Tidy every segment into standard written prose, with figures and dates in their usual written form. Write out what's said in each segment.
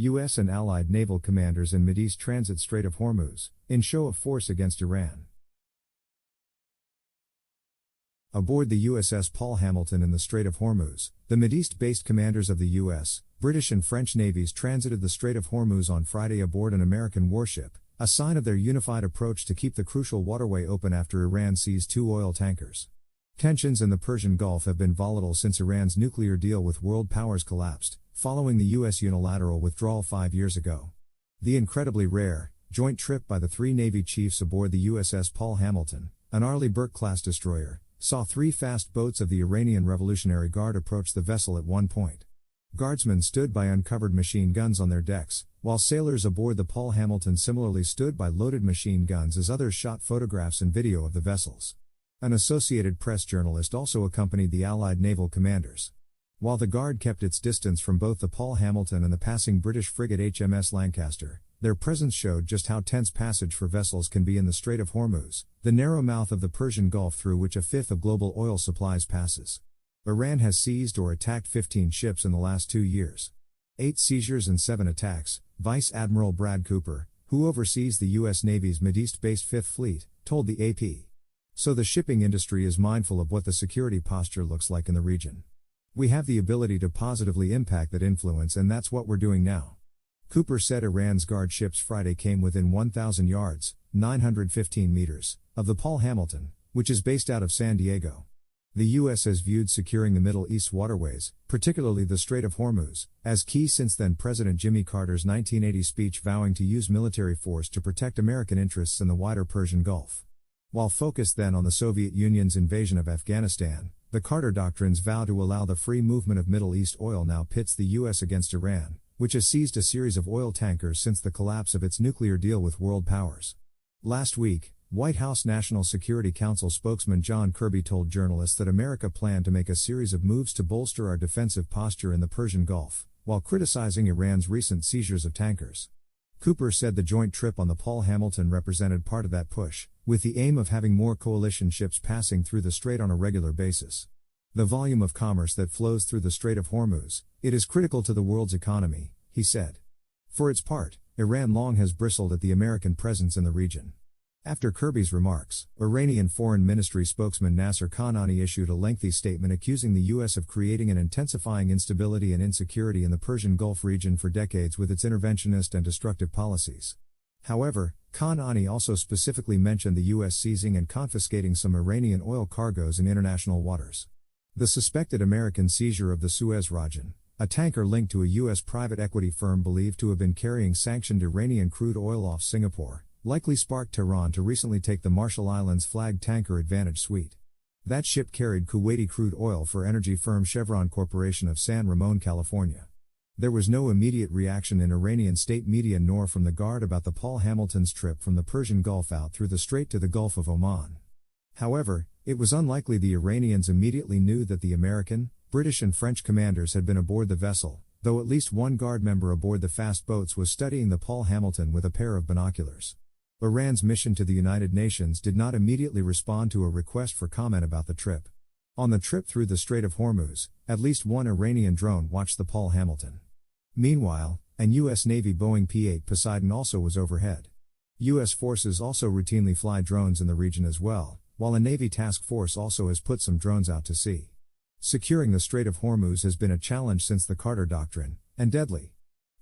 U.S. and allied naval commanders in Mideast transit Strait of Hormuz, in show of force against Iran. Aboard the USS Paul Hamilton in the Strait of Hormuz, the Mideast-based commanders of the U.S., British and French navies transited the Strait of Hormuz on Friday aboard an American warship, a sign of their unified approach to keep the crucial waterway open after Iran seized 2 oil tankers. Tensions in the Persian Gulf have been volatile since Iran's nuclear deal with world powers collapsed, following the U.S. unilateral withdrawal 5 years ago. The incredibly rare, joint trip by the 3 Navy chiefs aboard the USS Paul Hamilton, an Arleigh Burke-class destroyer, saw 3 fast boats of the Iranian Revolutionary Guard approach the vessel at one point. Guardsmen stood by uncovered machine guns on their decks, while sailors aboard the Paul Hamilton similarly stood by loaded machine guns as others shot photographs and video of the vessels. An Associated Press journalist also accompanied the Allied naval commanders. While the Guard kept its distance from both the Paul Hamilton and the passing British frigate HMS Lancaster, their presence showed just how tense passage for vessels can be in the Strait of Hormuz, the narrow mouth of the Persian Gulf through which a fifth of global oil supplies passes. Iran has seized or attacked 15 ships in the last 2 years. 8 seizures and 7 attacks, Vice Admiral Brad Cooper, who oversees the U.S. Navy's Mideast-based Fifth Fleet, told the AP. So the shipping industry is mindful of what the security posture looks like in the region. We have the ability to positively impact that influence, and that's what we're doing now. Cooper said Iran's Guard ships Friday came within 1,000 yards, 915 meters, of the Paul Hamilton, which is based out of San Diego. The U.S. has viewed securing the Middle East's waterways, particularly the Strait of Hormuz, as key since then-President Jimmy Carter's 1980 speech vowing to use military force to protect American interests in the wider Persian Gulf. While focused then on the Soviet Union's invasion of Afghanistan, the Carter Doctrine's vow to allow the free movement of Middle East oil now pits the U.S. against Iran, which has seized a series of oil tankers since the collapse of its nuclear deal with world powers. Last week, White House National Security Council spokesman John Kirby told journalists that America planned to make a series of moves to bolster our defensive posture in the Persian Gulf, while criticizing Iran's recent seizures of tankers. Cooper said the joint trip on the Paul Hamilton represented part of that push, with the aim of having more coalition ships passing through the strait on a regular basis. The volume of commerce that flows through the Strait of Hormuz, it is critical to the world's economy, he said. For its part, Iran long has bristled at the American presence in the region. After Kirby's remarks, Iranian Foreign Ministry spokesman Nasser Kanani issued a lengthy statement accusing the U.S. of creating and intensifying instability and insecurity in the Persian Gulf region for decades with its interventionist and destructive policies. However, Kanani also specifically mentioned the U.S. seizing and confiscating some Iranian oil cargoes in international waters. The suspected American seizure of the Suez Rajan, a tanker linked to a U.S. private equity firm believed to have been carrying sanctioned Iranian crude oil off Singapore, likely sparked Tehran to recently take the Marshall Islands flagged tanker Advantage Suite. That ship carried Kuwaiti crude oil for energy firm Chevron Corporation of San Ramon, California. There was no immediate reaction in Iranian state media nor from the Guard about the Paul Hamilton's trip from the Persian Gulf out through the Strait to the Gulf of Oman. However, it was unlikely the Iranians immediately knew that the American, British and French commanders had been aboard the vessel, though at least one Guard member aboard the fast boats was studying the Paul Hamilton with a pair of binoculars. Iran's mission to the United Nations did not immediately respond to a request for comment about the trip. On the trip through the Strait of Hormuz, at least one Iranian drone watched the Paul Hamilton. Meanwhile, an U.S. Navy Boeing P-8 Poseidon also was overhead. U.S. forces also routinely fly drones in the region as well, while a Navy task force also has put some drones out to sea. Securing the Strait of Hormuz has been a challenge since the Carter Doctrine, and deadly.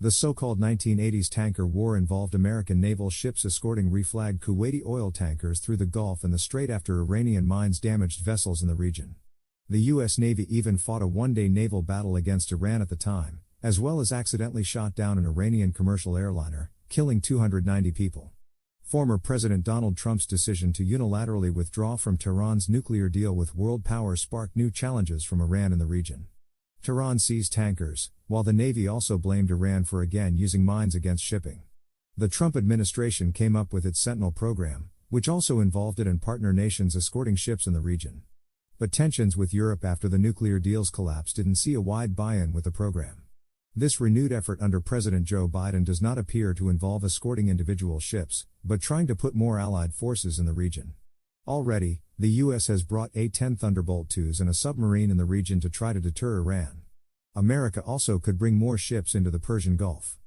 The so-called 1980s tanker war involved American naval ships escorting reflagged Kuwaiti oil tankers through the Gulf and the Strait after Iranian mines damaged vessels in the region. The U.S. Navy even fought a one-day naval battle against Iran at the time, as well as accidentally shot down an Iranian commercial airliner, killing 290 people. Former President Donald Trump's decision to unilaterally withdraw from Tehran's nuclear deal with world powers sparked new challenges from Iran in the region. Tehran seized tankers, while the Navy also blamed Iran for again using mines against shipping. The Trump administration came up with its Sentinel program, which also involved it and partner nations escorting ships in the region. But tensions with Europe after the nuclear deal's collapse didn't see a wide buy-in with the program. This renewed effort under President Joe Biden does not appear to involve escorting individual ships, but trying to put more allied forces in the region. Already, the U.S. has brought A-10 Thunderbolt IIs and a submarine in the region to try to deter Iran. America also could bring more ships into the Persian Gulf.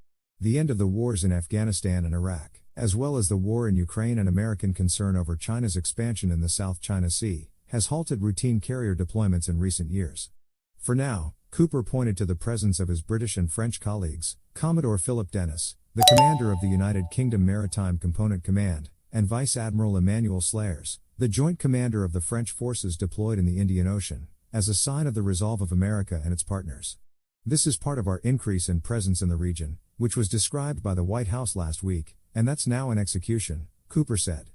The end of the wars in Afghanistan and Iraq, as well as the war in Ukraine and American concern over China's expansion in the South China Sea, has halted routine carrier deployments in recent years. For now, Cooper pointed to the presence of his British and French colleagues, Commodore Philip Dennis, the commander of the United Kingdom Maritime Component Command, and Vice Admiral Emmanuel Slayers, the joint commander of the French forces deployed in the Indian Ocean, as a sign of the resolve of America and its partners. This is part of our increase in presence in the region, which was described by the White House last week, and that's now in execution, Cooper said.